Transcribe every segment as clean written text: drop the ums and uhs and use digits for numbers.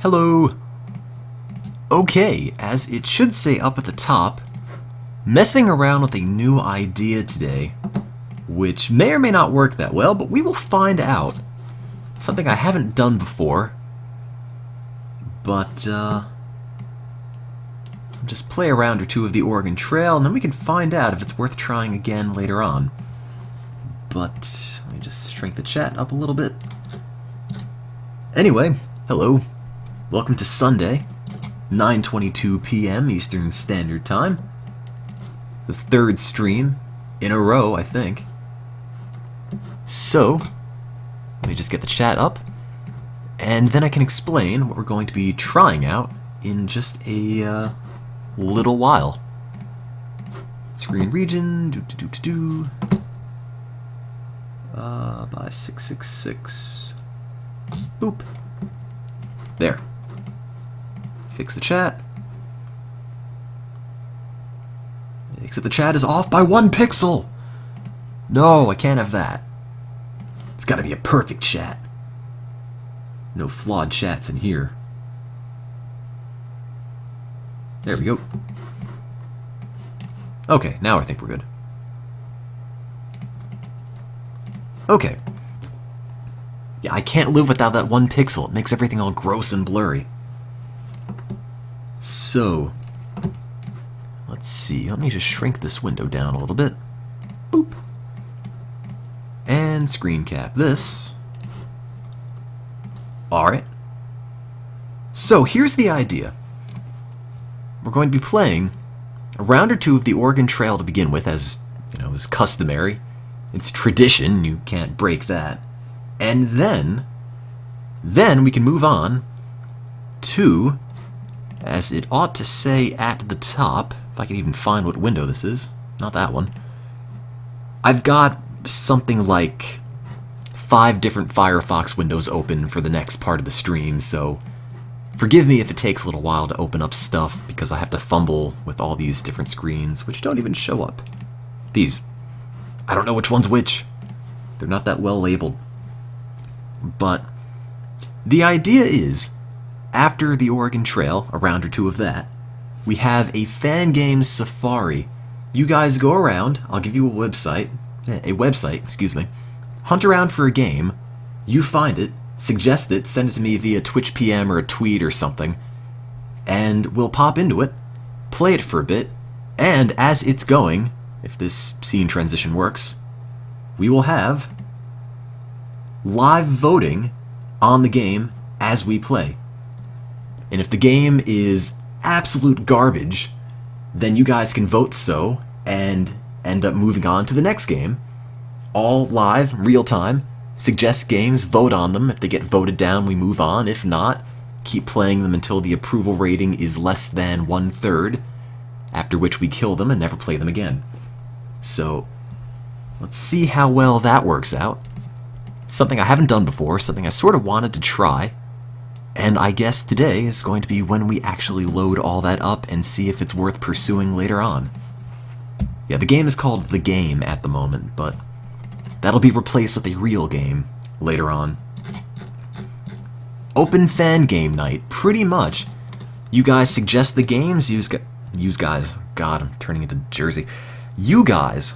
Hello! Okay, as it should say up at the top, messing around with a new idea today, which may or may not work that well, but we will find out. It's something I haven't done before, but just play a round or two of the Oregon Trail, and then we can find out if it's worth trying again later on. But let me just shrink the chat up a little bit. Anyway, hello. Welcome to Sunday, 9:22 p.m. Eastern Standard Time. The third stream in a row, I think. So, let me just get the chat up, and then I can explain what we're going to be trying out in just a little while. Screen region, by 666. Boop. There. Fix the chat. Except the chat is off by 1 pixel! No, I can't have that. It's gotta be a perfect chat. No flawed chats in here. There we go. Okay, now I think we're good. Okay. Yeah, I can't live without that 1 pixel. It makes everything all gross and blurry. So, let's see. Let me just shrink this window down a little bit. Boop. And screen cap this. Alright. So, here's the idea. We're going to be playing a round or two of the Oregon Trail to begin with, as is customary. It's tradition, you can't break that. And then we can move on to, as it ought to say at the top, if I can even find what window this is, not that one. I've got something like 5 different Firefox windows open for the next part of the stream, so forgive me if it takes a little while to open up stuff, because I have to fumble with all these different screens, which don't even show up. These. I don't know which one's which. They're not that well labeled. But the idea is, after the Oregon Trail, a round or two of that, we have a Fangame safari. You guys go around, I'll give you a website, excuse me, hunt around for a game, you find it, suggest it, send it to me via Twitch PM or a tweet or something, and we'll pop into it, play it for a bit, and as it's going, if this scene transition works, we will have live voting on the game as we play. And if the game is absolute garbage, then you guys can vote so and end up moving on to the next game. All live, real time, suggest games, vote on them. If they get voted down, we move on. If not, keep playing them until the approval rating is less than 1/3, after which we kill them and never play them again. So, let's see how well that works out. Something I haven't done before, something I sort of wanted to try, and I guess today is going to be when we actually load all that up and see if it's worth pursuing later on. Yeah, the game is called The Game at the moment, but that'll be replaced with a real game later on. Open Fangame night, pretty much. You guys suggest the games, use guys, God, I'm turning into Jersey. You guys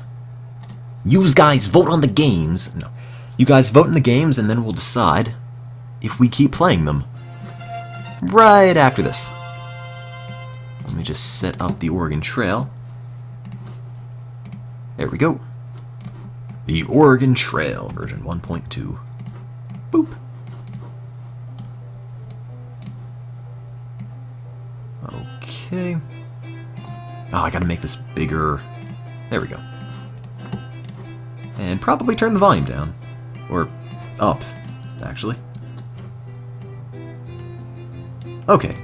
vote on the games. No. You guys vote in the games, and then we'll decide if we keep playing them. Right after this. Let me just set up the Oregon Trail. There we go. The Oregon Trail, version 1.2. Boop. Okay. Oh, I gotta make this bigger. There we go. And probably turn the volume down. Or up, actually. Okay.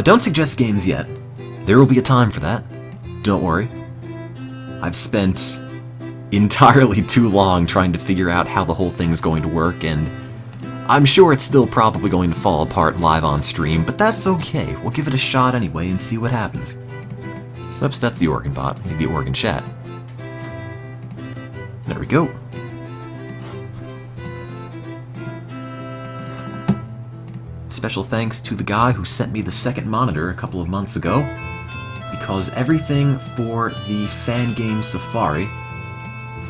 Don't suggest games yet. There will be a time for that. Don't worry. I've spent entirely too long trying to figure out how the whole thing is going to work, and I'm sure it's still probably going to fall apart live on stream, but that's okay. We'll give it a shot anyway and see what happens. Oops, that's the Oregon bot. I need the Oregon chat. There we go. Special thanks to the guy who sent me the second monitor a couple of months ago, because everything for the Fangame Safari,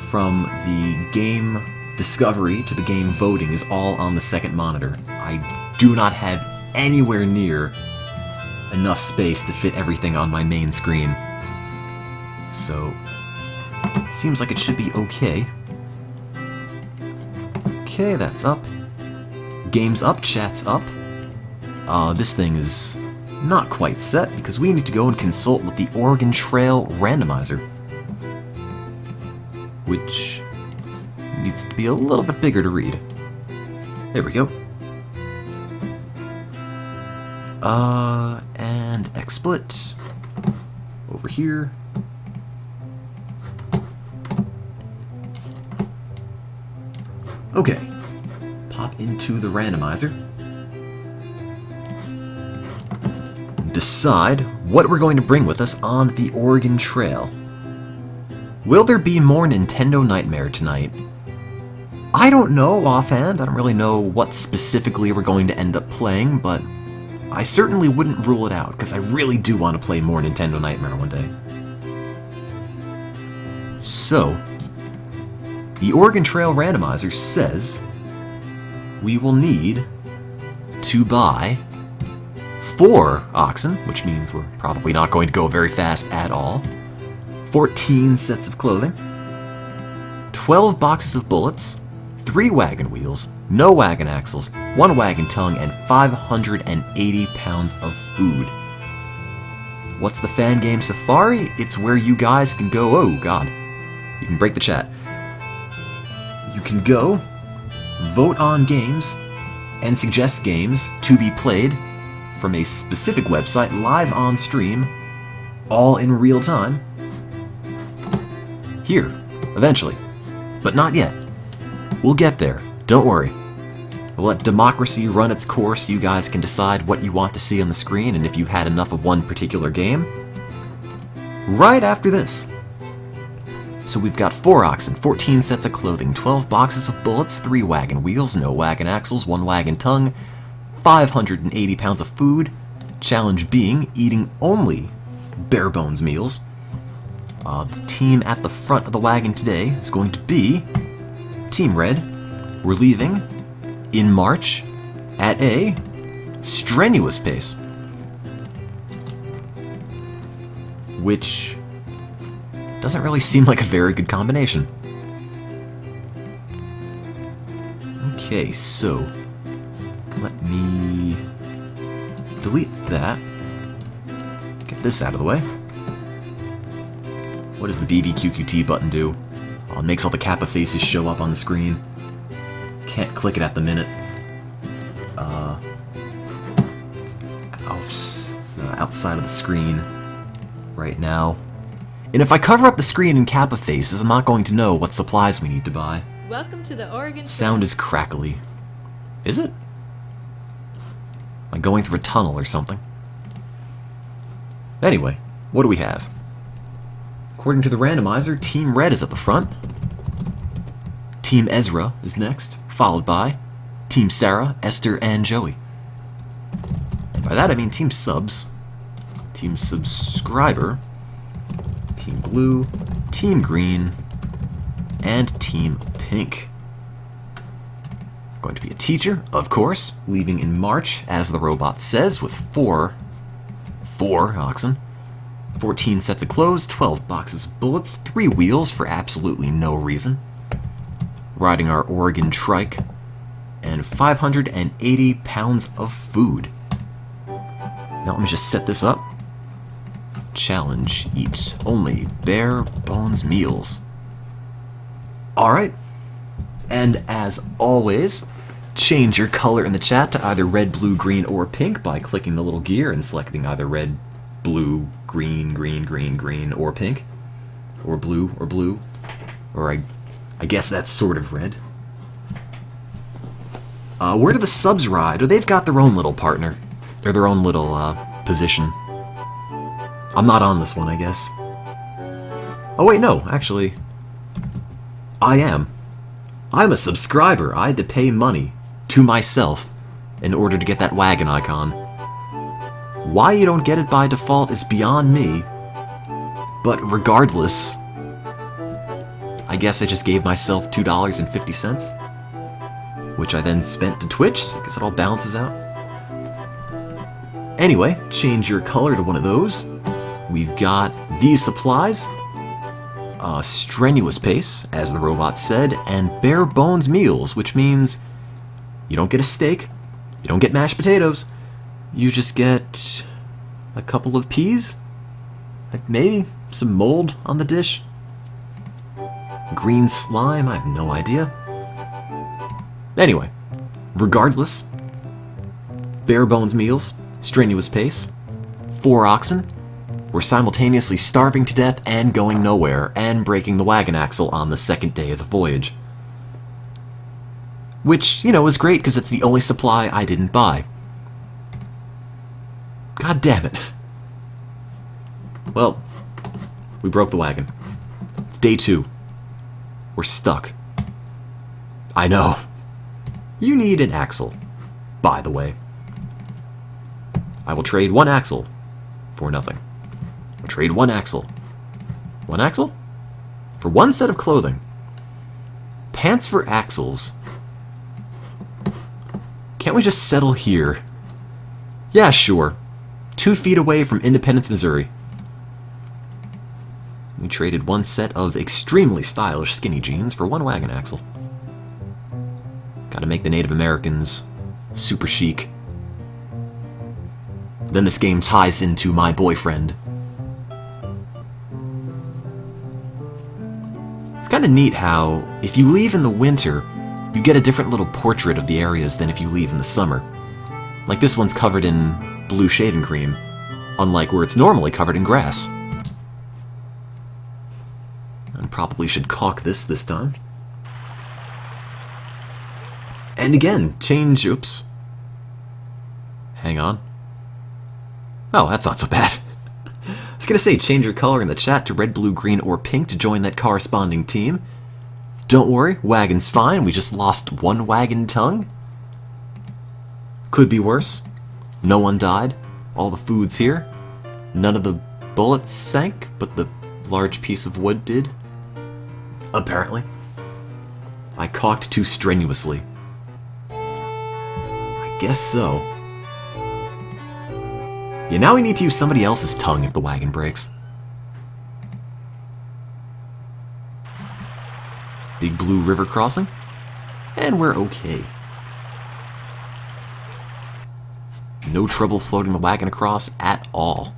from the game discovery to the game voting, is all on the second monitor. I do not have anywhere near enough space to fit everything on my main screen. So, it seems like it should be okay. Okay, that's up. Game's up, chat's up. This thing is not quite set because we need to go and consult with the Oregon Trail randomizer, which needs to be a little bit bigger to read. There we go. And XSplit over here. Okay, pop into the randomizer. Decide what we're going to bring with us on the Oregon Trail. Will there be more Nintendo Nightmare tonight? I don't know offhand. I don't really know what specifically we're going to end up playing, but I certainly wouldn't rule it out, because I really do want to play more Nintendo Nightmare one day. So, the Oregon Trail randomizer says we will need to buy 4 oxen, which means we're probably not going to go very fast at all, 14 sets of clothing, 12 boxes of bullets, 3 wagon wheels, no wagon axles, 1 wagon tongue, and 580 pounds of food. What's the Fangame Safari? It's where you guys can go. Oh god, you can break the chat. You can go, vote on games, and suggest games to be played from a specific website live on stream, all in real time. Here, eventually. But not yet. We'll get there. Don't worry. We'll let democracy run its course. You guys can decide what you want to see on the screen and if you've had enough of one particular game. Right after this. So we've got 4 oxen, 14 sets of clothing, 12 boxes of bullets, 3 wagon wheels, no wagon axles, 1 wagon tongue, 580 pounds of food. Challenge being eating only bare bones meals. The team at the front of the wagon today is going to be Team Red. We're leaving in March at a strenuous pace, which doesn't really seem like a very good combination. Okay, so let me delete that. Get this out of the way. What does the BBQQT button do? Oh, it makes all the Kappa faces show up on the screen. Can't click it at the minute. It's outside of the screen right now. And if I cover up the screen in Kappa faces, I'm not going to know what supplies we need to buy. Welcome to the Oregon. Sound is crackly. Is it? Am I going through a tunnel or something? Anyway, what do we have? According to the randomizer, Team Red is at the front. Team Ezra is next, followed by Team Sarah, Esther, and Joey. By that I mean Team Subs, Team Subscriber, Team Blue, Team Green, and Team Pink. Going to be a teacher, of course, leaving in March, as the robot says, with 4 oxen, 14 sets of clothes, 12 boxes of bullets, 3 wheels for absolutely no reason, riding our Oregon trike, and 580 pounds of food. Now let me just set this up. Challenge, eat only bare bones meals. Alright, and as always, change your color in the chat to either red, blue, green, or pink by clicking the little gear and selecting either red, blue, green, green, green, green, or pink, or blue, or I guess that's sort of red. Where do the subs ride? Oh, they've got their own little partner. Or their own little, position. I'm not on this one, I guess. Oh wait, no, actually, I am. I'm a subscriber. I had to pay money to myself in order to get that wagon icon. Why you don't get it by default is beyond me, but regardless, I guess I just gave myself $2.50, which I then spent to Twitch, so I guess it all balances out. Anyway, change your color to one of those. We've got these supplies, strenuous pace, as the robot said, and bare bones meals, which means you don't get a steak, you don't get mashed potatoes, you just get a couple of peas, maybe some mold on the dish, green slime, I have no idea. Anyway, regardless, bare bones meals, strenuous pace, 4 oxen. We're simultaneously starving to death and going nowhere, and breaking the wagon axle on the second day of the voyage. Which, you know, is great because it's the only supply I didn't buy. God damn it. Well, we broke the wagon. It's day 2. We're stuck. I know. You need an axle, by the way. I will trade 1 axle for nothing. I'll trade 1 axle. 1 axle? For 1 set of clothing. Pants for axles. Can't we just settle here? Yeah, sure. 2 feet away from Independence, Missouri. We traded 1 set of extremely stylish skinny jeans for 1 wagon axle. Gotta make the Native Americans super chic. Then this game ties into my boyfriend. It's kind of neat how, if you leave in the winter, you get a different little portrait of the areas than if you leave in the summer. Like this one's covered in blue shaving cream, unlike where it's normally covered in grass. I probably should caulk this time. And again, change, oops. Hang on. Oh, that's not so bad. I was gonna say, change your color in the chat to red, blue, green, or pink to join that corresponding team. Don't worry, wagon's fine, we just lost 1 wagon tongue. Could be worse. No one died. All the food's here. None of the bullets sank, but the large piece of wood did. Apparently. I caulked too strenuously. I guess so. Yeah, now we need to use somebody else's tongue if the wagon breaks. Big blue river crossing. And we're okay. No trouble floating the wagon across at all.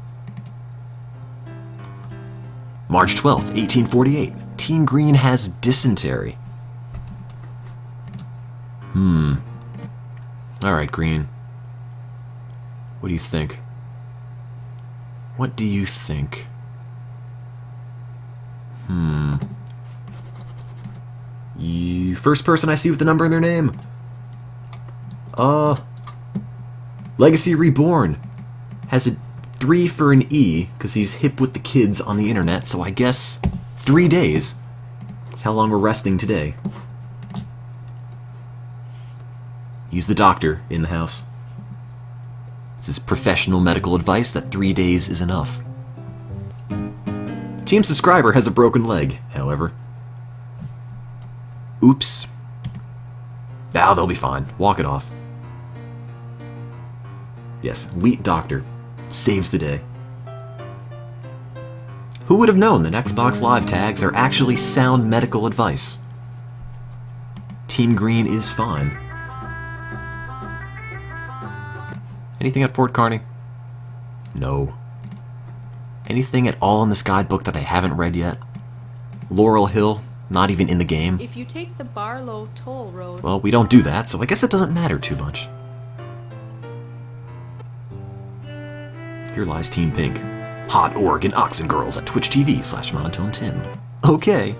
March 12th, 1848. Team Green has dysentery. Alright, Green. What do you think? What do you think? First person I see with the number in their name. Legacy Reborn. Has a 3 for an E, because he's hip with the kids on the internet, so I guess 3 days. That's how long we're resting today. He's the doctor in the house. This is professional medical advice that 3 days is enough. Team subscriber has a broken leg, however. Oops. Ah, they'll be fine. Walk it off. Yes, elite doctor. Saves the day. Who would have known that Xbox Live tags are actually sound medical advice? Team Green is fine. Anything at Fort Kearney? No. Anything at all in this guidebook that I haven't read yet? Laurel Hill? Not even in the game. If you take the Barlow Toll Road... Well, we don't do that, so I guess it doesn't matter too much. Here lies Team Pink. Hot Oregon Oxen Girls at Twitch TV/MonotoneTim. Okay.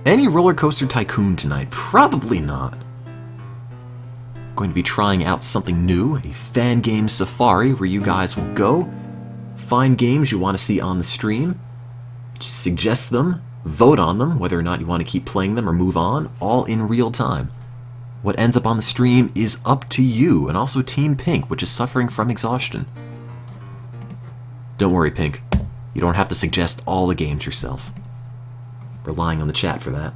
Any roller coaster tycoon tonight? Probably not. Going to be trying out something new, a Fangame safari where you guys will go, find games you want to see on the stream, suggest them, vote on them, whether or not you want to keep playing them or move on, all in real time. What ends up on the stream is up to you, and also Team Pink, which is suffering from exhaustion. Don't worry, Pink. You don't have to suggest all the games yourself. Relying on the chat for that.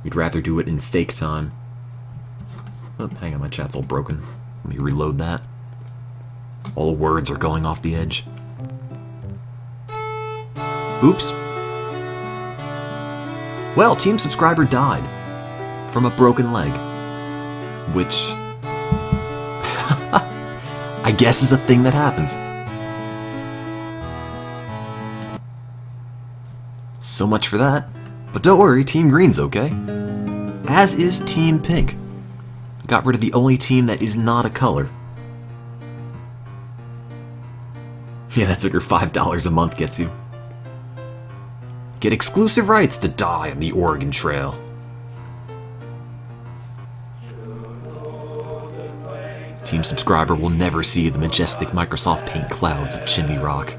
You'd rather do it in fake time. Oh, hang on, my chat's all broken. Let me reload that. All the words are going off the edge. Oops. Well, Team Subscriber died from a broken leg. Which I guess is a thing that happens. So much for that. But don't worry, Team Green's okay. As is Team Pink. Got rid of the only team that is not a color. Yeah, that's what your $5 a month gets you. Get exclusive rights to die on the Oregon Trail. Team Subscriber will never see the majestic Microsoft Paint clouds of Chimney Rock.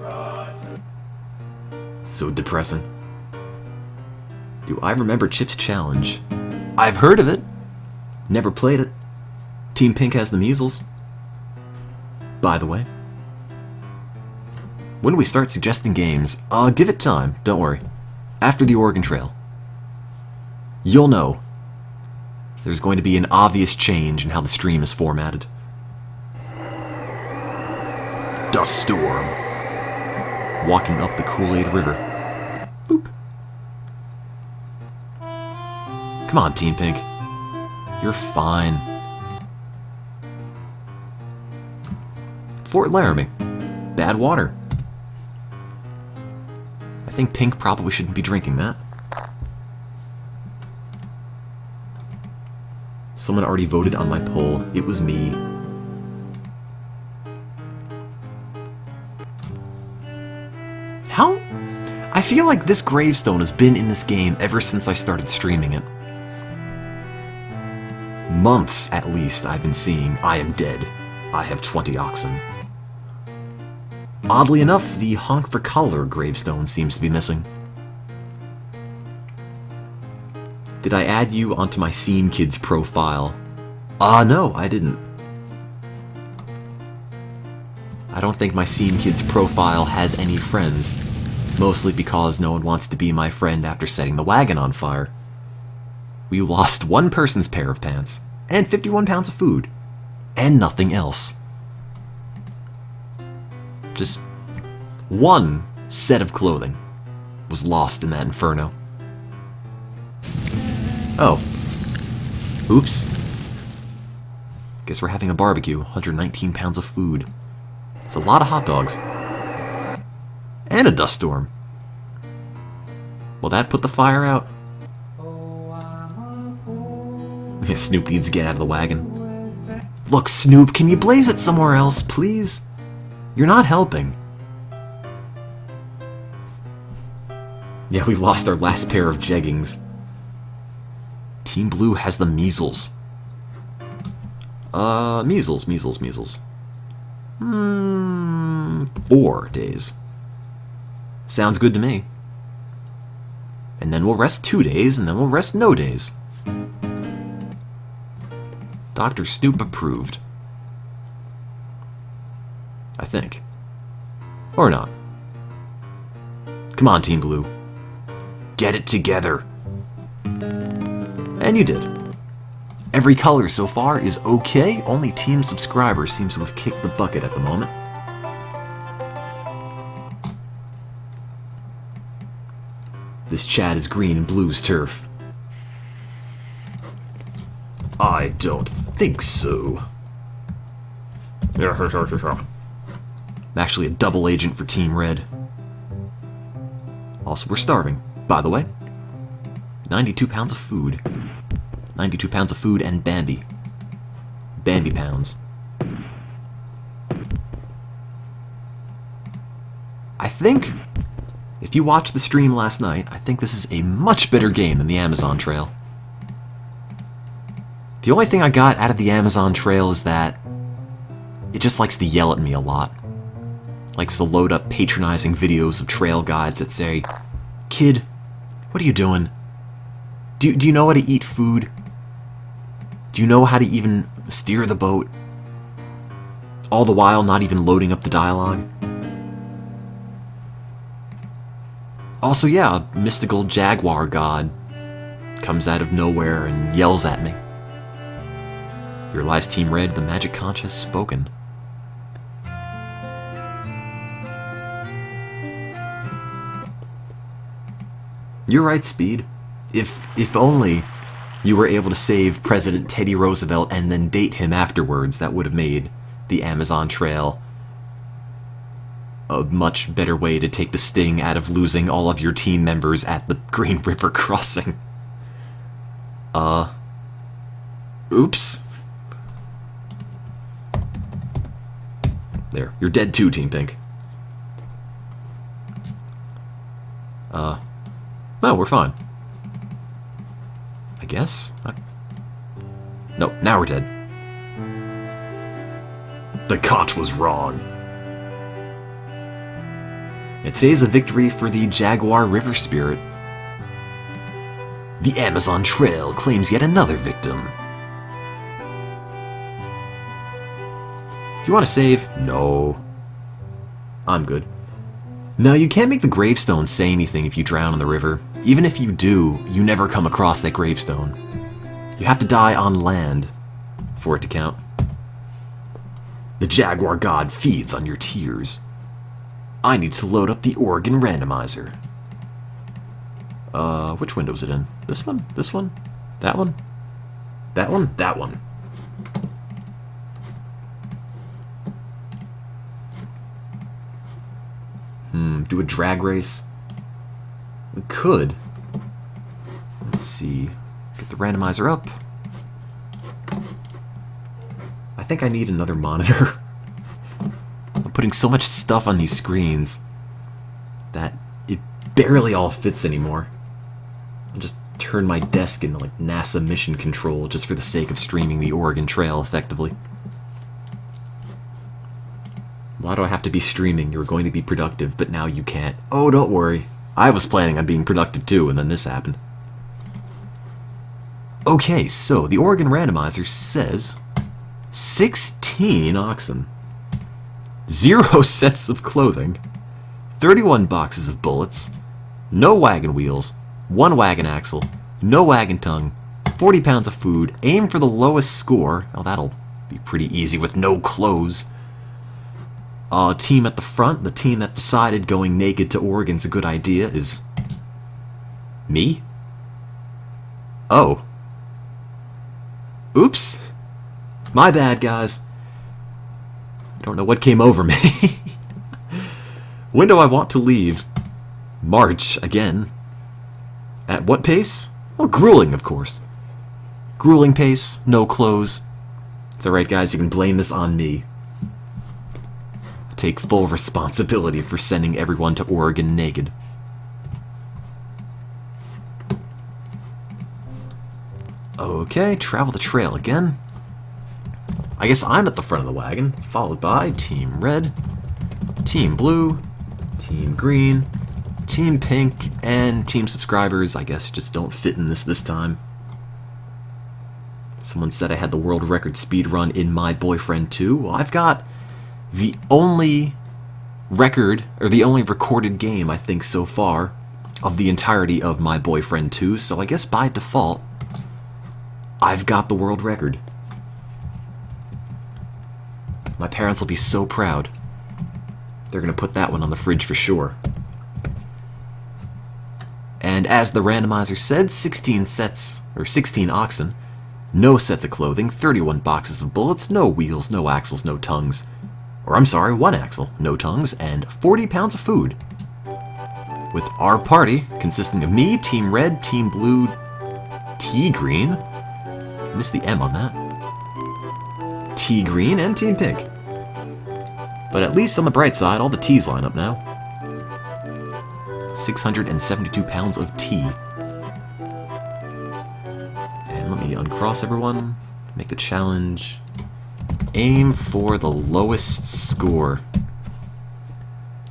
So depressing. Do I remember Chip's Challenge? I've heard of it. Never played it. Team Pink has the measles. By the way. When do we start suggesting games? Give it time, don't worry. After the Oregon Trail. You'll know. There's going to be an obvious change in how the stream is formatted. Dust storm. Walking up the Kool-Aid River. Boop. Come on, Team Pink. You're fine. Fort Laramie. Bad water. I think Pink probably shouldn't be drinking that. Someone already voted on my poll. It was me. How? I feel like this gravestone has been in this game ever since I started streaming it. Months, at least, I've been seeing, I am dead. I have 20 oxen. Oddly enough, the Honk for Color gravestone seems to be missing. Did I add you onto my Scene Kids profile? No, I didn't. I don't think my Scene Kids profile has any friends, mostly because no one wants to be my friend after setting the wagon on fire. We lost one person's pair of pants, and 51 pounds of food, and nothing else. Just one set of clothing was lost in that inferno. Oh. Oops. Guess we're having a barbecue. 119 pounds of food. It's a lot of hot dogs. And a dust storm. Will that put the fire out? Yeah, Snoop needs to get out of the wagon. Look, Snoop, can you blaze it somewhere else, please? You're not helping. Yeah, we lost our last pair of jeggings. Team Blue has the measles. Measles. 4 days. Sounds good to me. And then we'll rest 2 days, and then we'll rest no days. Dr. Snoop approved. I think. Or not. Come on, Team Blue. Get it together. And you did. Every color so far is okay, only Team Subscriber seems to have kicked the bucket at the moment. This chat is green and blue's turf. I don't think so. I'm actually a double agent for Team Red. Also, we're starving, by the way. 92 pounds of food. 92 pounds of food and Bambi. Bambi pounds. I think, if you watched the stream last night, I think this is a much better game than the Amazon Trail. The only thing I got out of the Amazon Trail is that it just likes to yell at me a lot. Likes to load up patronizing videos of trail guides that say, "Kid, what are you doing? Do you know how to eat food? Do you know how to even steer the boat? All the while not even loading up the dialogue? Also, yeah, a mystical jaguar god comes out of nowhere and yells at me. Here lies Team Red, the magic conch has spoken. You're right, Speed. If only you were able to save President Teddy Roosevelt and then date him afterwards, that would have made the Amazon Trail a much better way to take the sting out of losing all of your team members at the Green River crossing. Oops. There, you're dead too, Team Pink. No, we're fine. I guess? No, now we're dead. The conch was wrong. And today's a victory for the Jaguar River Spirit. The Amazon Trail claims yet another victim. Do you want to save? No. I'm good. No, you can't make the gravestone say anything if you drown in the river. Even if you do, you never come across that gravestone. You have to die on land for it to count. The Jaguar God feeds on your tears. I need to load up the Oregon randomizer. Which window is it in? This one? This one? That one? That one? That one. Do a drag race? We could. Let's see. Get the randomizer up. I think I need another monitor. I'm putting so much stuff on these screens that it barely all fits anymore. I'll just turn my desk into like NASA mission control just for the sake of streaming the Oregon Trail effectively. Why do I have to be streaming? You were going to be productive, but now you can't. Oh, don't worry. I was planning on being productive too, and then this happened. Okay, so the Oregon randomizer says 16 oxen, 0 sets of clothing, 31 boxes of bullets, no wagon wheels, 1 wagon axle, no wagon tongue, 40 pounds of food, aim for the lowest score. Oh, that'll be pretty easy with no clothes. Team at the front, the team that decided going naked to Oregon's a good idea is me? Oh. Oops. My bad, guys. I don't know what came over me. When do I want to leave? March, again. At what pace? Oh, grueling, of course. Grueling pace, no clothes. It's alright, guys, you can blame this on me. Take full responsibility for sending everyone to Oregon naked. Okay, travel the trail again. I guess I'm at the front of the wagon, followed by Team Red, Team Blue, Team Green, Team Pink, and Team Subscribers, I guess, just don't fit in this time. Someone said I had the world record speed run in My Boyfriend 2. Well, I've got the only record, or the only recorded game, I think, so far, of the entirety of My Boyfriend 2, so I guess by default, I've got the world record. My parents will be so proud. They're gonna put that one on the fridge for sure. And as the randomizer said, 16 sets, or 16 oxen, no sets of clothing, 31 boxes of bullets, no wheels, no axles, no tongues. Or I'm sorry, 1 axle, no tongues, and 40 pounds of food. With our party consisting of me, Team Red, Team Blue, T Green, missed the M on that, T Green, and Team Pink. But at least on the bright side, all the T's line up now. 672 pounds of tea. And let me uncross everyone, make the challenge. Aim for the lowest score.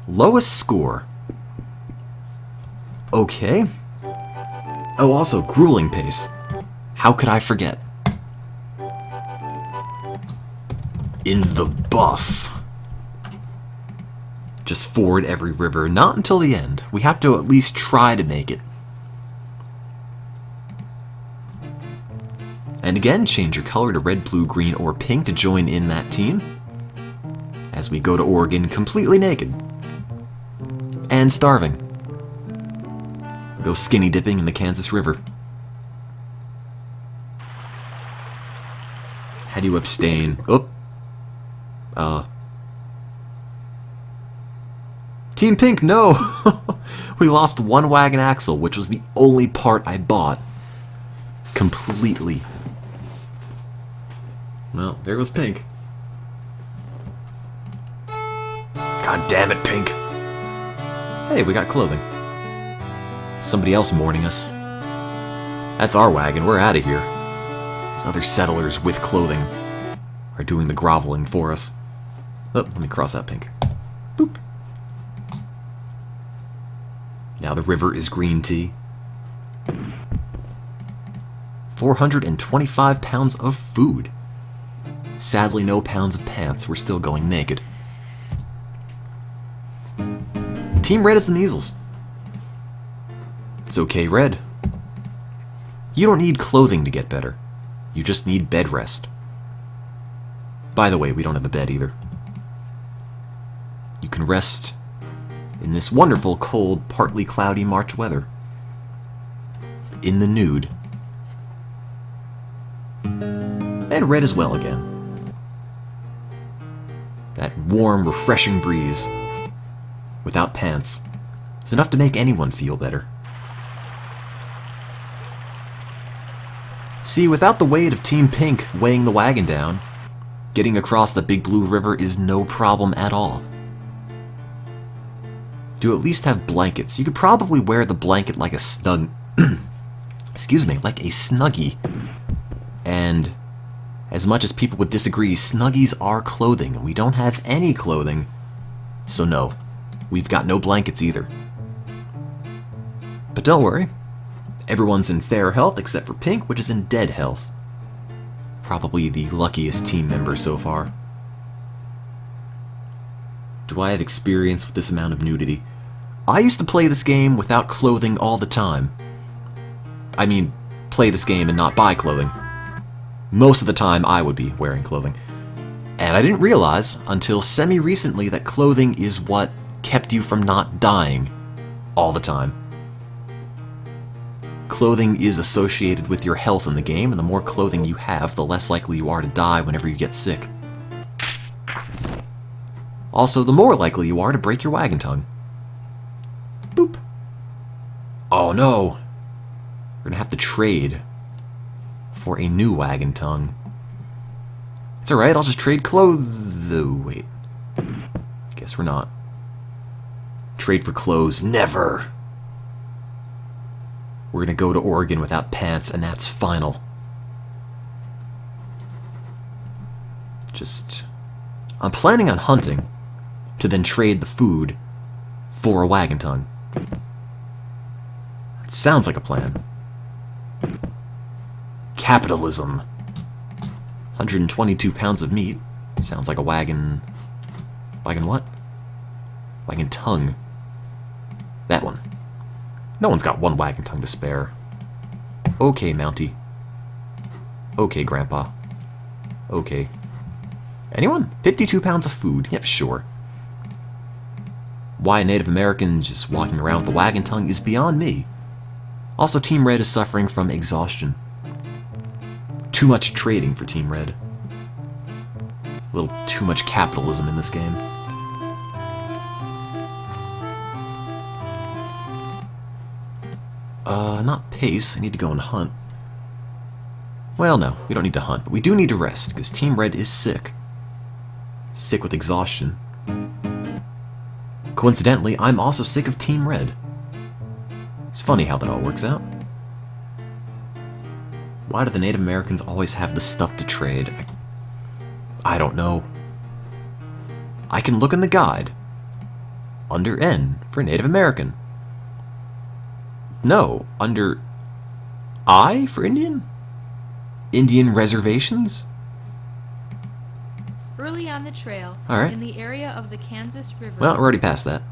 Lowest score. Okay. Oh, also, grueling pace. How could I forget? in the buff. Just ford every river, not until the end. We have to at least try to make it. And again, change your color to red, blue, green, or pink to join in that team. As we go to Oregon completely naked. And starving. Go skinny dipping in the Kansas River. How do you abstain? Team Pink, no! We lost one wagon axle, which was the only part I bought. Completely. Well, there goes Pink. God damn it, Pink. Hey, we got clothing. Somebody else mourning us. That's our wagon, we're out of here. These other settlers with clothing are doing the groveling for us. Oh, let me cross out Pink. Boop. Now the river is green tea. 425 pounds of food. Sadly, no pounds of pants. We're still going naked. Team Red is the measles. It's okay, Red. You don't need clothing to get better. You just need bed rest. By the way, we don't have a bed either. You can rest in this wonderful, cold, partly cloudy March weather. In the nude. And Red as well again. That warm, refreshing breeze, without pants, is enough to make anyone feel better. See, without the weight of Team Pink weighing the wagon down, getting across the Big Blue River is no problem at all. Do at least have blankets. You could probably wear the blanket like a snug... excuse me, like a snuggie. And as much as people would disagree, snuggies are clothing, and we don't have any clothing. So no, we've got no blankets either. But don't worry. Everyone's in fair health except for Pink, which is in dead health. Probably the luckiest team member so far. Do I have experience with this amount of nudity? I used to play this game without clothing all the time. I mean, play this game and not buy clothing. Most of the time I would be wearing clothing. And I didn't realize until semi-recently that clothing is what kept you from not dying all the time. Clothing is associated with your health in the game, and the more clothing you have, the less likely you are to die whenever you get sick. Also, the more likely you are to break your wagon tongue. Boop. Oh no! We're gonna have to trade for a new wagon tongue. It's alright, I'll just trade clothes. Oh, wait. Guess we're not. Trade for clothes. Never! We're gonna go to Oregon without pants, and that's final. I'm planning on hunting to then trade the food for a wagon tongue. That sounds like a plan. Capitalism. 122 pounds of meat. Sounds like a wagon... Wagon what? Wagon tongue. That one. No one's got one wagon tongue to spare. Okay, Mountie. Okay, Grandpa. Okay. Anyone? 52 pounds of food. Yep, sure. Why a Native American just walking around with a wagon tongue is beyond me. Also, Team Red is suffering from exhaustion. Too much trading for Team Red. A little too much capitalism in this game. Not pace. I need to go and hunt. Well, no, we don't need to hunt, but we do need to rest, because Team Red is sick. Sick with exhaustion. Coincidentally, I'm also sick of Team Red. It's funny how that all works out. Why do the Native Americans always have the stuff to trade? I don't know. I can look in the guide. Under N for Native American. No, under I for Indian? Indian reservations? Early on the trail. Alright. In the area of the Kansas River. Well, we're already past that.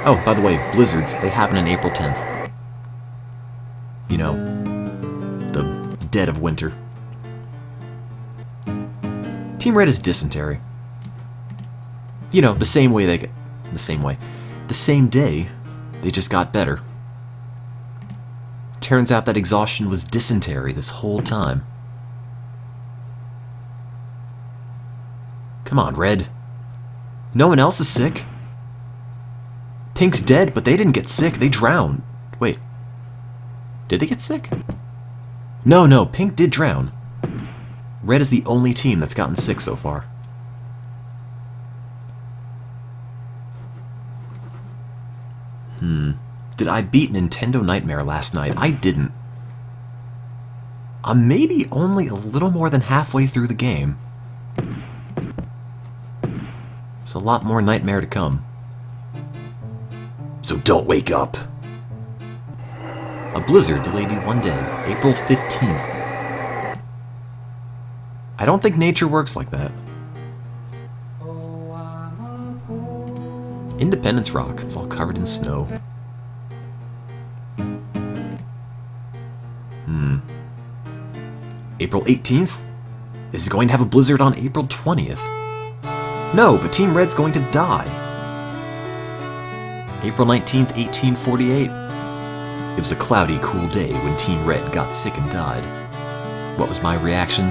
Oh, by the way, blizzards, they happen on April 10th. You know, the dead of winter. Team Red is dysentery. You know, the same day, they just got better. Turns out that exhaustion was dysentery this whole time. Come on, Red. No one else is sick. Pink's dead, but they didn't get sick. They drowned. Wait. Did they get sick? No, Pink did drown. Red is the only team that's gotten sick so far. Did I beat Nintendo Nightmare last night? I didn't. I'm maybe only a little more than halfway through the game. There's a lot more Nightmare to come. So don't wake up. A blizzard delayed you one day, April 15th. I don't think nature works like that. Independence Rock, it's all covered in snow. April 18th? Is it going to have a blizzard on April 20th? No, but Team Red's going to die. April 19th, 1848. It was a cloudy, cool day when Team Red got sick and died. What was my reaction?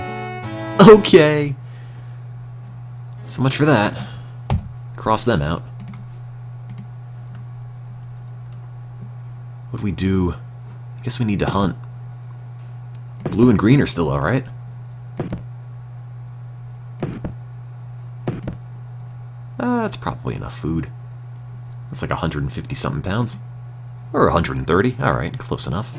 Okay! So much for that. Cross them out. What do we do? I guess we need to hunt. Blue and green are still alright. That's probably enough food. That's like 150 something pounds. Or 130. Alright, close enough.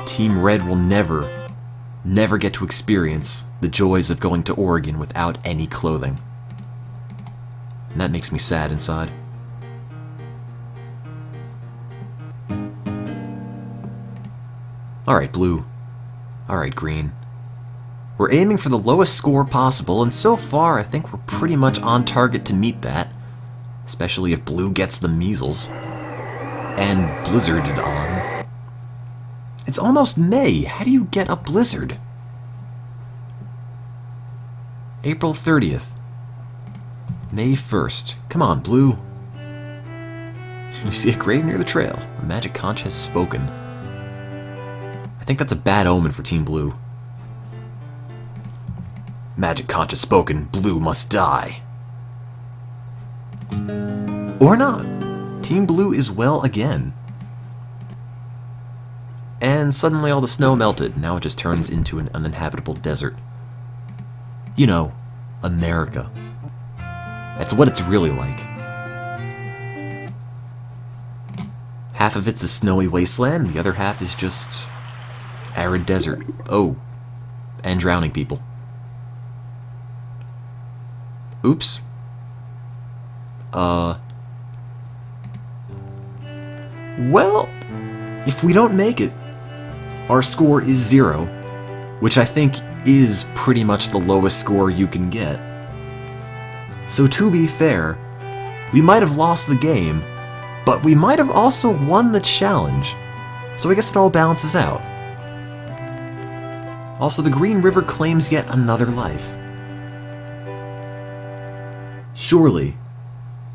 Team Red will never get to experience the joys of going to Oregon without any clothing. And that makes me sad inside. Alright, blue. Alright, green. We're aiming for the lowest score possible, and so far I think we're pretty much on target to meet that. Especially if blue gets the measles. And blizzarded on. It's almost May. How do you get a blizzard? April 30th. May 1st. Come on, blue. You see a grave near the trail. A magic conch has spoken. I think that's a bad omen for Team Blue. Magic conch has spoken. Blue must die. Or not. Team Blue is well again. And suddenly all the snow melted. Now it just turns into an uninhabitable desert. You know, America. That's what it's really like. Half of it's a snowy wasteland, the other half is just arid desert. Oh, and drowning people. Oops. Well, if we don't make it, our score is 0, which I think is pretty much the lowest score you can get. So to be fair, we might have lost the game, but we might have also won the challenge. So I guess it all balances out. Also, the Green River claims yet another life. Surely,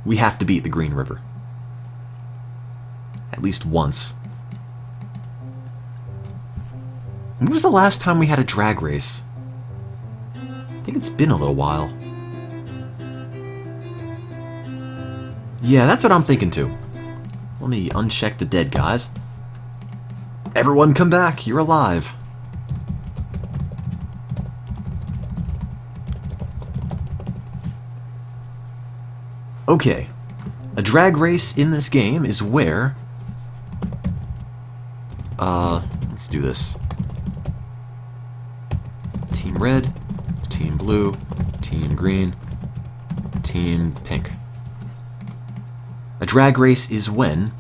we have to beat the Green River. At least once. When was the last time we had a drag race? I think it's been a little while. Yeah, that's what I'm thinking too. Let me uncheck the dead guys. Everyone come back, you're alive. Okay, a drag race in this game is where... let's do this. Team Red, Team Blue, Team Green, Team Pink. A drag race is when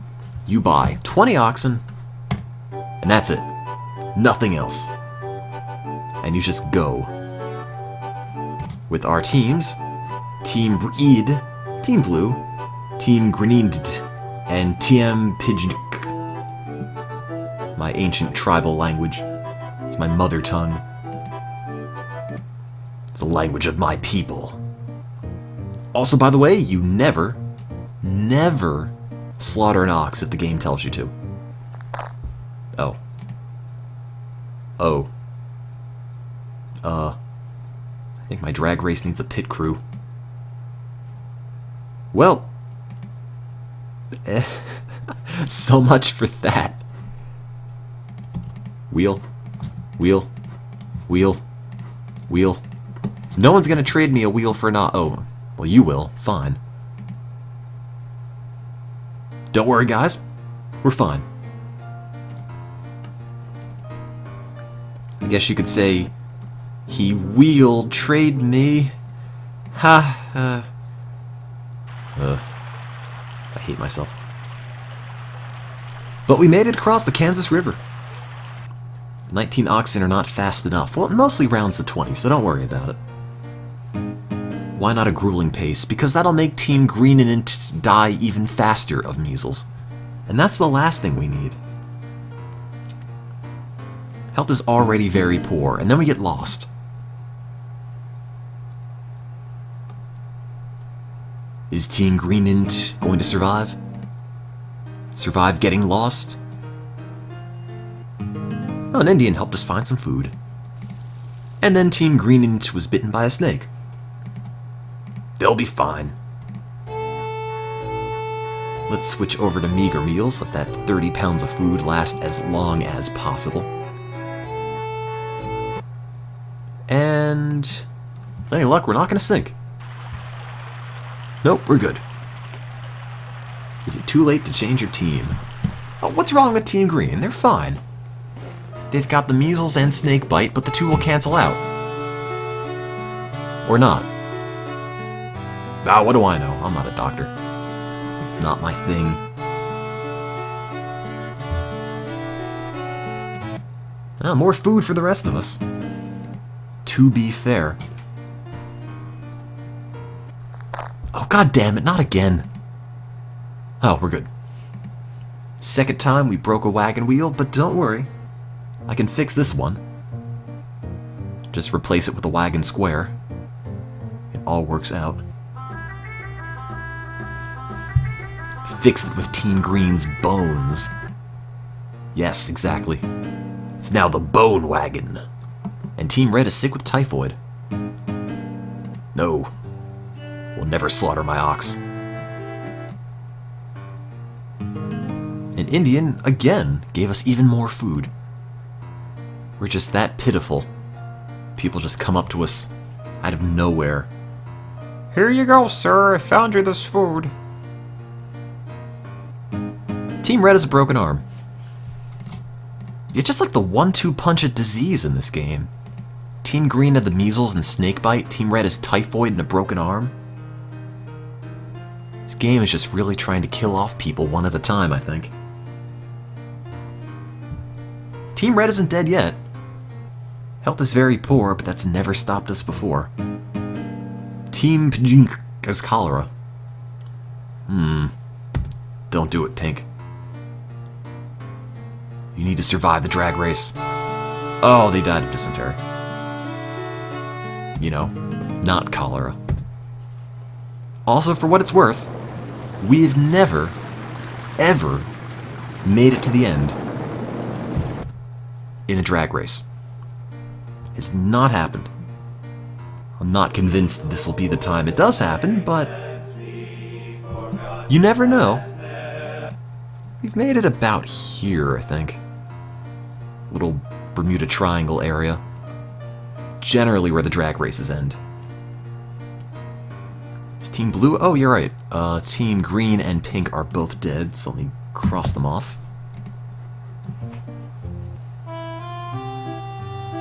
you buy 20 oxen, and that's it. Nothing else. And you just go. With our teams, Team Breed, Team Blue, Team Green, and Tiem Pigeon. My ancient tribal language. It's my mother tongue. It's the language of my people. Also, by the way, you never slaughter an ox if the game tells you to. Oh. Oh. I think my drag race needs a pit crew. Well. So much for that. Wheel. Wheel. Wheel. Wheel. No one's gonna trade me a wheel for an ox. Oh. Well, you will. Fine. Don't worry, guys. We're fine. I guess you could say he will trade me. Ha. I hate myself. But we made it across the Kansas River. 19 oxen are not fast enough. Well, it mostly rounds to 20, so don't worry about it. Why not a grueling pace? Because that'll make Team Green and Int die even faster of measles. And that's the last thing we need. Health is already very poor, and then we get lost. Is Team Green Int going to survive? Survive getting lost? Oh, an Indian helped us find some food. And then Team Green Int was bitten by a snake. They'll be fine. Let's switch over to meager meals. Let that 30 pounds of food last as long as possible. And any luck, we're not going to sink. Nope, we're good. Is it too late to change your team? Oh, what's wrong with Team Green? They're fine. They've got the measles and snake bite, but the two will cancel out. Or not. Ah, what do I know? I'm not a doctor. It's not my thing. Ah, more food for the rest of us. To be fair. Oh, god damn it, not again. Oh, we're good. Second time we broke a wagon wheel, but don't worry. I can fix this one. Just replace it with a wagon square. It all works out. Fix it with Team Green's bones. Yes, exactly. It's now the Bone Wagon. And Team Red is sick with typhoid. No. We'll never slaughter my ox. An Indian, again, gave us even more food. We're just that pitiful. People just come up to us out of nowhere. Here you go, sir. I found you this food. Team Red has a broken arm. It's just like the 1-2 punch of disease in this game. Team Green had the measles and snakebite. Team Red has typhoid and a broken arm. This game is just really trying to kill off people one at a time, I think. Team Red isn't dead yet. Health is very poor, but that's never stopped us before. Team Pink has cholera. Don't do it, Pink. You need to survive the drag race. Oh, they died of dysentery. You know, not cholera. Also, for what it's worth, we've never, ever made it to the end in a drag race. It's not happened. I'm not convinced this will be the time it does happen, but you never know. We've made it about here, I think. Little Bermuda Triangle area. Generally where the drag races end. Is Team Blue? Oh, you're right. Team Green and Pink are both dead, so let me cross them off.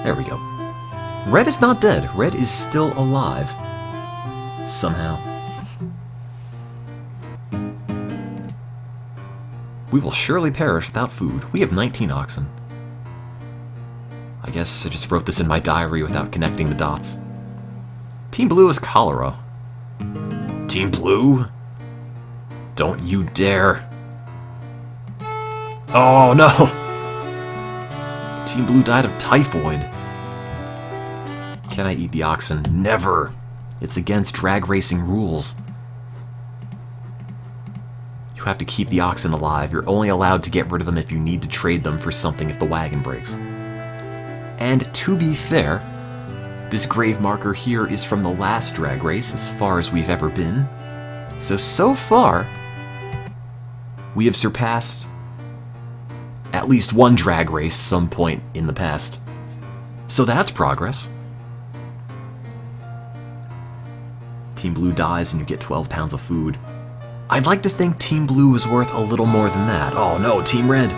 There we go. Red is not dead. Red is still alive. Somehow. We will surely perish without food. We have 19 oxen. I guess I just wrote this in my diary without connecting the dots. Team Blue is cholera. Team Blue? Don't you dare. Oh no! Team Blue died of typhoid. Can I eat the oxen? Never! It's against drag racing rules. You have to keep the oxen alive. You're only allowed to get rid of them if you need to trade them for something if the wagon breaks. And to be fair, this grave marker here is from the last drag race, as far as we've ever been. So far, we have surpassed at least one drag race some point in the past. So that's progress. Team Blue dies and you get 12 pounds of food. I'd like to think Team Blue is worth a little more than that. Oh no, Team Red.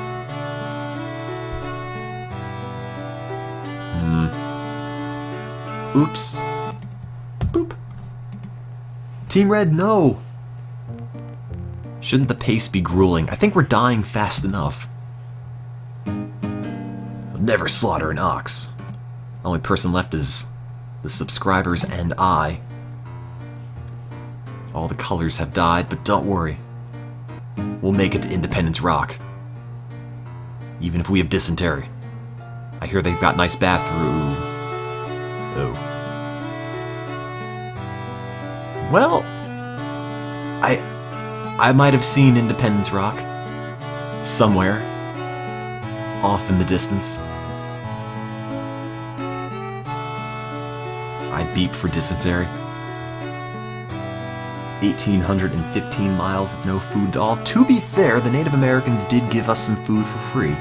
Oops. Boop. Team Red, no! Shouldn't the pace be grueling? I think we're dying fast enough. I'll never slaughter an ox. The only person left is the subscribers and I. All the colors have died, but don't worry. We'll make it to Independence Rock. Even if we have dysentery. I hear they've got nice bathroom. Oh. Well, I might have seen Independence Rock somewhere off in the distance. I beep for dysentery. 1,815 miles with no food at all. To be fair, the Native Americans did give us some food for free.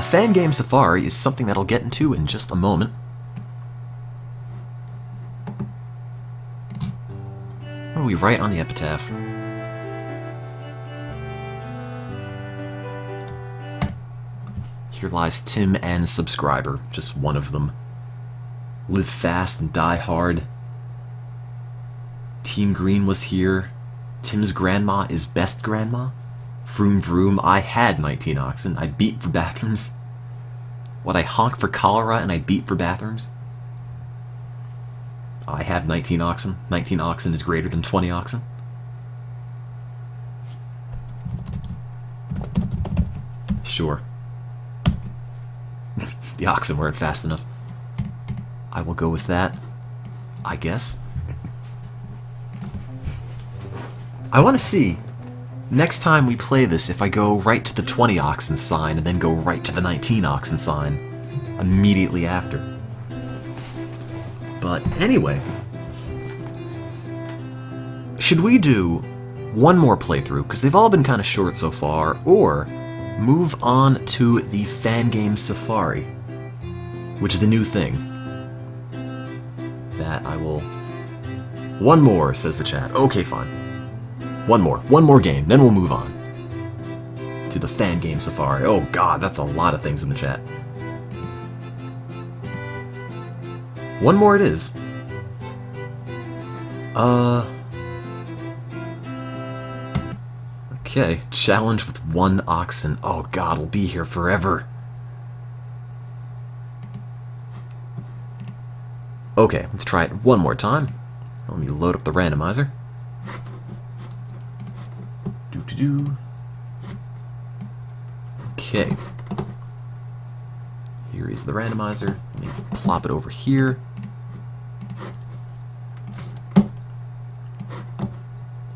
Fangame Safari is something that I'll get into in just a moment. What do we write on the epitaph? Here lies Tim and subscriber, just one of them. Live fast and die hard. Team Green was here. Tim's grandma is best grandma. Vroom vroom, I had 19 oxen. I beat for bathrooms. What, I honk for cholera and I beat for bathrooms? I have 19 oxen. 19 oxen is greater than 20 oxen. Sure. The oxen weren't fast enough. I will go with that, I guess. I want to see, next time we play this, if I go right to the 20 oxen sign and then go right to the 19 oxen sign immediately after. But anyway, should we do one more playthrough, because they've all been kind of short so far, or move on to the Fangame Safari, which is a new thing that I will... One more, says the chat. Okay, fine. One more game, then we'll move on to the Fangame Safari. Oh god, that's a lot of things in the chat. One more it is. Okay, challenge with 1 oxen. Oh god, we'll be here forever. Okay, let's try it one more time. Let me load up the randomizer. Okay. Here is the randomizer. Let me plop it over here.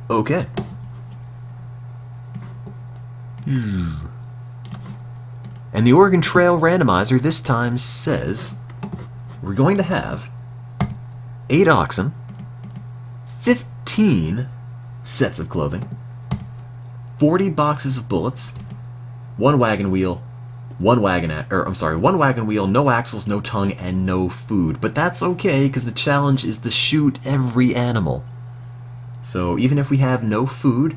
Okay. And the Oregon Trail randomizer this time says we're going to have 8 oxen, 15 sets of clothing, 40 boxes of bullets, 1 wagon wheel, 1 wagon wheel, no axles, no tongue, and no food. But that's okay, because the challenge is to shoot every animal. So even if we have no food,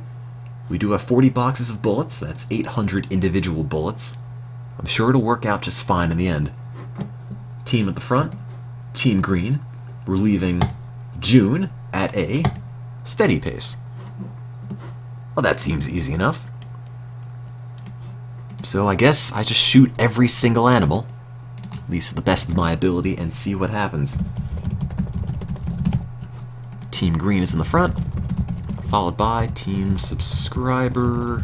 we do have 40 boxes of bullets. That's 800 individual bullets. I'm sure it'll work out just fine in the end. Team at the front, Team Green. We're leaving June at a steady pace. Well, that seems easy enough. So I guess I just shoot every single animal, at least to the best of my ability, and see what happens. Team Green is in the front, followed by Team Subscriber,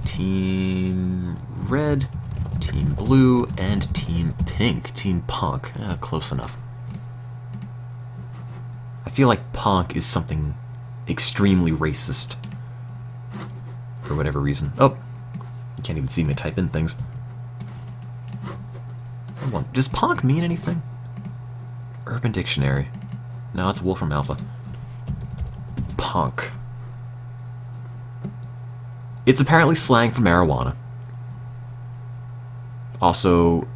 Team Red, Team Blue, and Team Pink. Team Punk. Close enough. I feel like Punk is something extremely racist. For whatever reason. Oh! You can't even see me type in things. Does Punk mean anything? Urban Dictionary. No, it's Wolfram Alpha. Punk. It's apparently slang for marijuana. Also,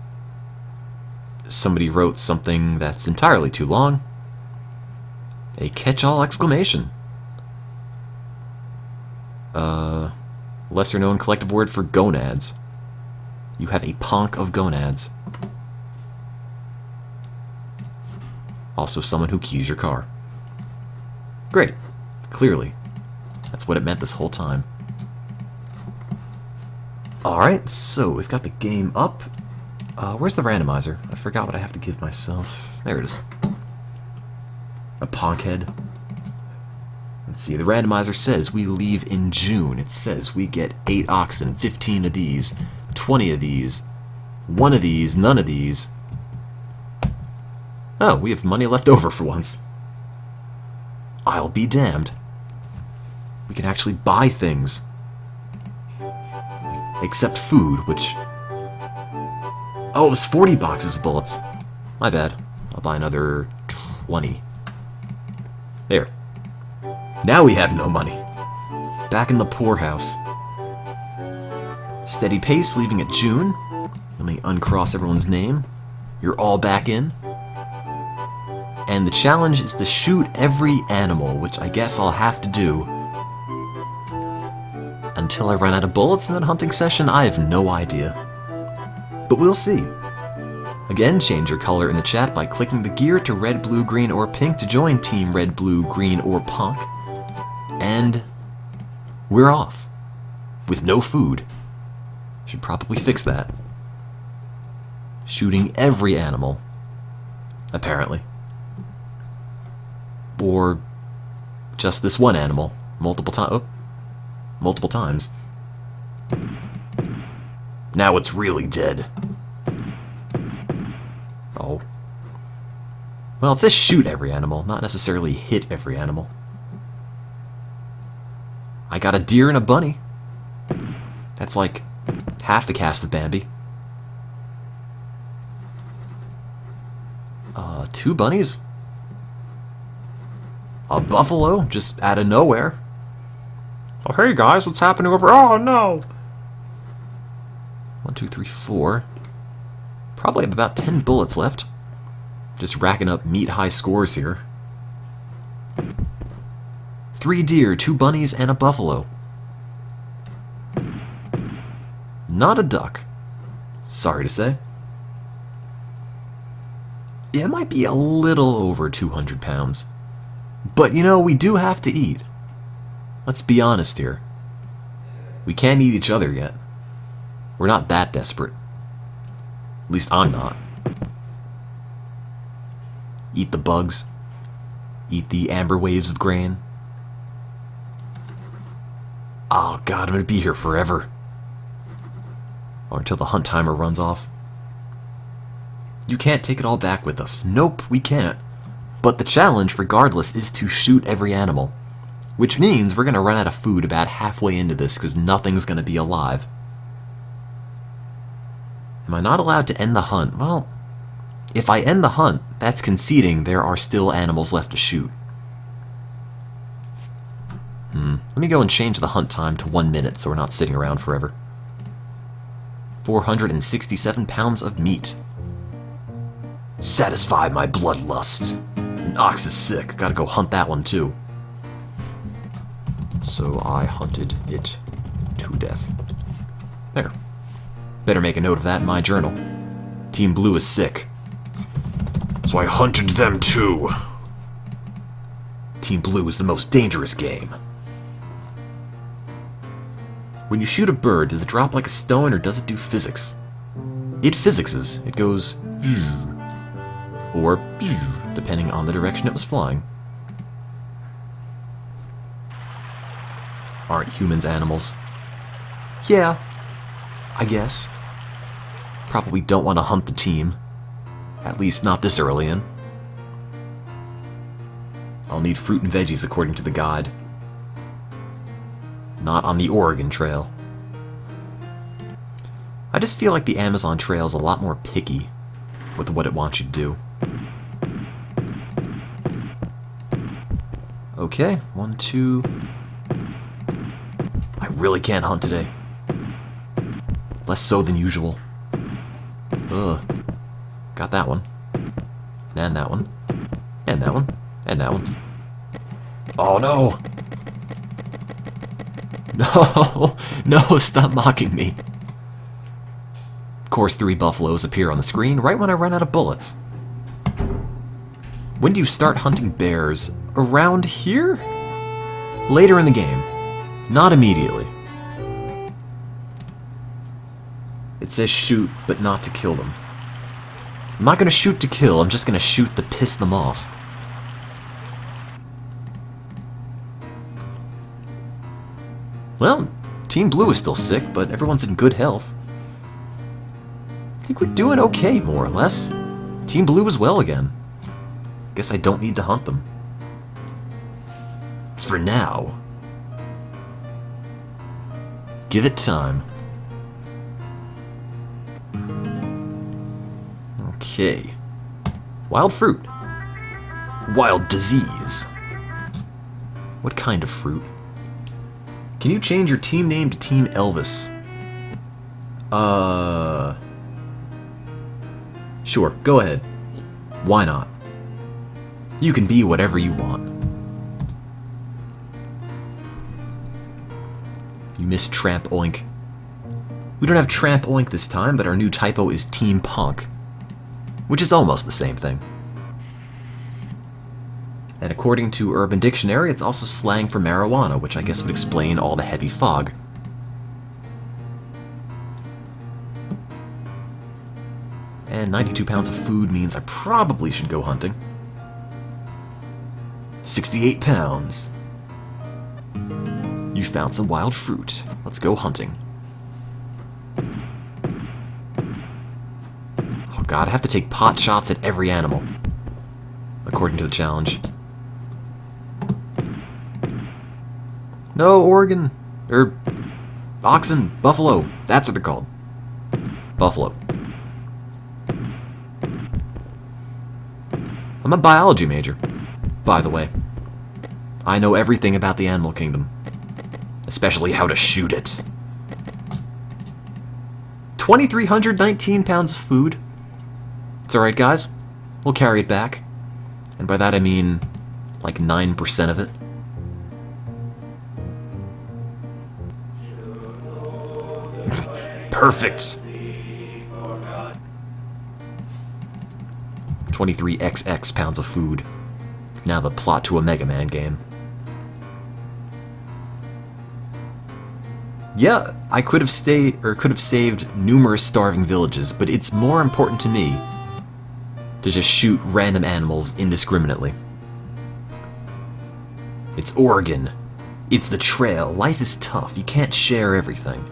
somebody wrote something that's entirely too long. A catch-all exclamation. Lesser known collective word for gonads. You have a ponk of gonads. Also someone who keys your car. Great. Clearly. That's what it meant this whole time. Alright, so we've got the game up. Where's the randomizer? I forgot what I have to give myself. There it is. A ponk head. Let's see, the randomizer says we leave in June. It says we get 8 oxen, 15 of these, 20 of these, 1 of these, none of these. Oh, we have money left over for once. I'll be damned. We can actually buy things. Except food, which... Oh, it was 40 boxes of bullets. My bad. I'll buy another 20. There. Now we have no money. Back in the poorhouse. Steady pace, leaving it June. Let me uncross everyone's name. You're all back in. And the challenge is to shoot every animal, which I guess I'll have to do. Until I run out of bullets in that hunting session, I have no idea. But we'll see. Again, change your color in the chat by clicking the gear to red, blue, green, or pink to join Team Red, Blue, Green, or Punk. And we're off. With no food. Should probably fix that. Shooting every animal. Apparently. Or just this one animal. Multiple times. Now it's really dead. Oh. Well, it says shoot every animal, not necessarily hit every animal. I got a deer and a bunny. That's like half the cast of Bambi. 2 bunnies. A buffalo, just out of nowhere. Oh, hey guys, what's happening over... Oh, no! 1, 2, 3, 4. Probably have about 10 bullets left. Just racking up meat-high scores here. 3 deer, 2 bunnies, and a buffalo. Not a duck. Sorry to say. It might be a little over 200 pounds. But, you know, we do have to eat. Let's be honest here. We can't eat each other yet. We're not that desperate. At least I'm not. Eat the bugs. Eat the amber waves of grain. Oh god, I'm gonna be here forever. Or until the hunt timer runs off. You can't take it all back with us. Nope, we can't. But the challenge, regardless, is to shoot every animal. Which means we're gonna run out of food about halfway into this, because nothing's gonna be alive. Am I not allowed to end the hunt? Well, if I end the hunt, that's conceding there are still animals left to shoot. Let me go and change the hunt time to 1 minute so we're not sitting around forever. 467 pounds of meat. Satisfy my bloodlust. An ox is sick. Gotta go hunt that one too. So I hunted it to death. There. Better make a note of that in my journal. Team Blue is sick. So I hunted them too. Team Blue is the most dangerous game. When you shoot a bird, does it drop like a stone or does it do physics? It physicses. It goes or depending on the direction it was flying. Aren't humans animals? Yeah, I guess. Probably don't want to hunt the team. At least not this early in. I'll need fruit and veggies according to the guide. Not on the Oregon Trail. I just feel like the Amazon Trail is a lot more picky with what it wants you to do. Okay, 1, 2. I really can't hunt today. Less so than usual. Ugh. Got that one. And that one. And that one. And that one. Oh no! No! No, stop mocking me. Of course, 3 buffaloes appear on the screen right when I run out of bullets. When do you start hunting bears? Around here? Later in the game. Not immediately. It says shoot, but not to kill them. I'm not going to shoot to kill, I'm just going to shoot to piss them off. Well, Team Blue is still sick, but everyone's in good health. I think we're doing okay, more or less. Team Blue is well again. Guess I don't need to hunt them. For now. Give it time. Okay. Wild fruit. Wild disease. What kind of fruit? Can you change your team name to Team Elvis? Sure, go ahead. Why not? You can be whatever you want. You missed Tramp Oink. We don't have Tramp Oink this time, but our new typo is Team Punk, which is almost the same thing. And according to Urban Dictionary, it's also slang for marijuana, which I guess would explain all the heavy fog. And 92 pounds of food means I probably should go hunting. 68 pounds. You found some wild fruit. Let's go hunting. Oh god, I have to take pot shots at every animal, according to the challenge. No, Oregon. Oxen. Buffalo. That's what they're called. Buffalo. I'm a biology major, by the way. I know everything about the animal kingdom. Especially how to shoot it. 2,319 pounds of food. It's alright, guys. We'll carry it back. And by that I mean, like 9% of it. Perfect! 23xx pounds of food. Now the plot to a Mega Man game. Yeah, I could have saved numerous starving villages, but it's more important to me to just shoot random animals indiscriminately. It's Oregon. It's the trail. Life is tough. You can't share everything.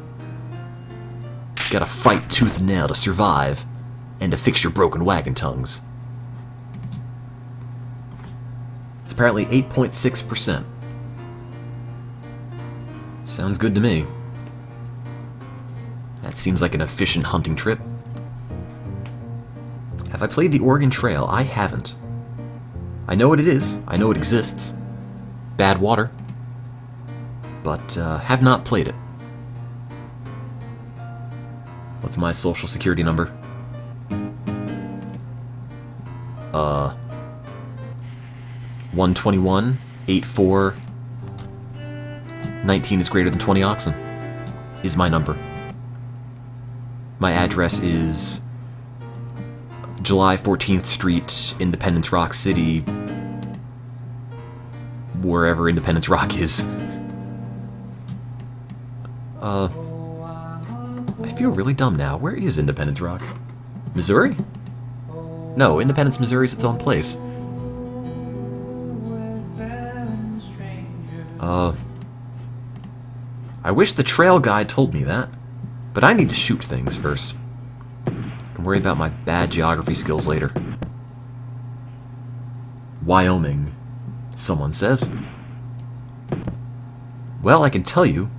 You gotta fight tooth and nail to survive, and to fix your broken wagon tongues. It's apparently 8.6%. Sounds good to me. That seems like an efficient hunting trip. Have I played the Oregon Trail? I haven't. I know what it is. I know it exists. Bad water. But have not played it. What's my social security number? 121 84 19 is greater than 20 oxen is my number. My address is July 14th Street, Independence Rock City, wherever Independence Rock is. I feel really dumb now. Where is Independence Rock? Missouri? No, Independence, Missouri is its own place. I wish the trail guide told me that, but I need to shoot things first. I can worry about my bad geography skills later. Wyoming, someone says. Well, I can tell you,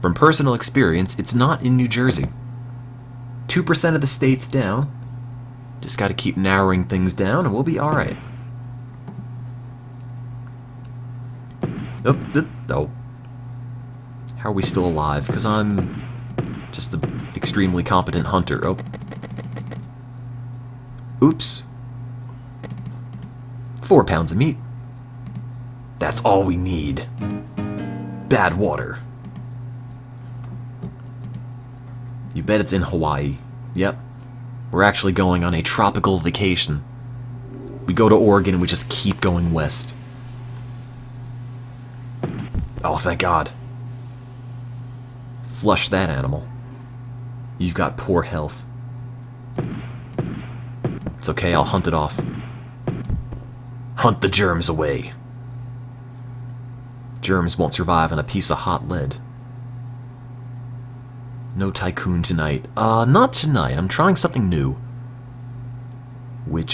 from personal experience, it's not in New Jersey. 2% of the state's down. Just gotta keep narrowing things down and we'll be alright. Oh. How are we still alive? Because I'm just an extremely competent hunter. Oh. Oops. 4 pounds of meat. That's all we need. Bad water. You bet it's in Hawaii. Yep. We're actually going on a tropical vacation. We go to Oregon and we just keep going west. Oh, thank God. Flush that animal. You've got poor health. It's okay, I'll hunt it off. Hunt the germs away. Germs won't survive on a piece of hot lead. No tycoon tonight. Not tonight. I'm trying something new. Which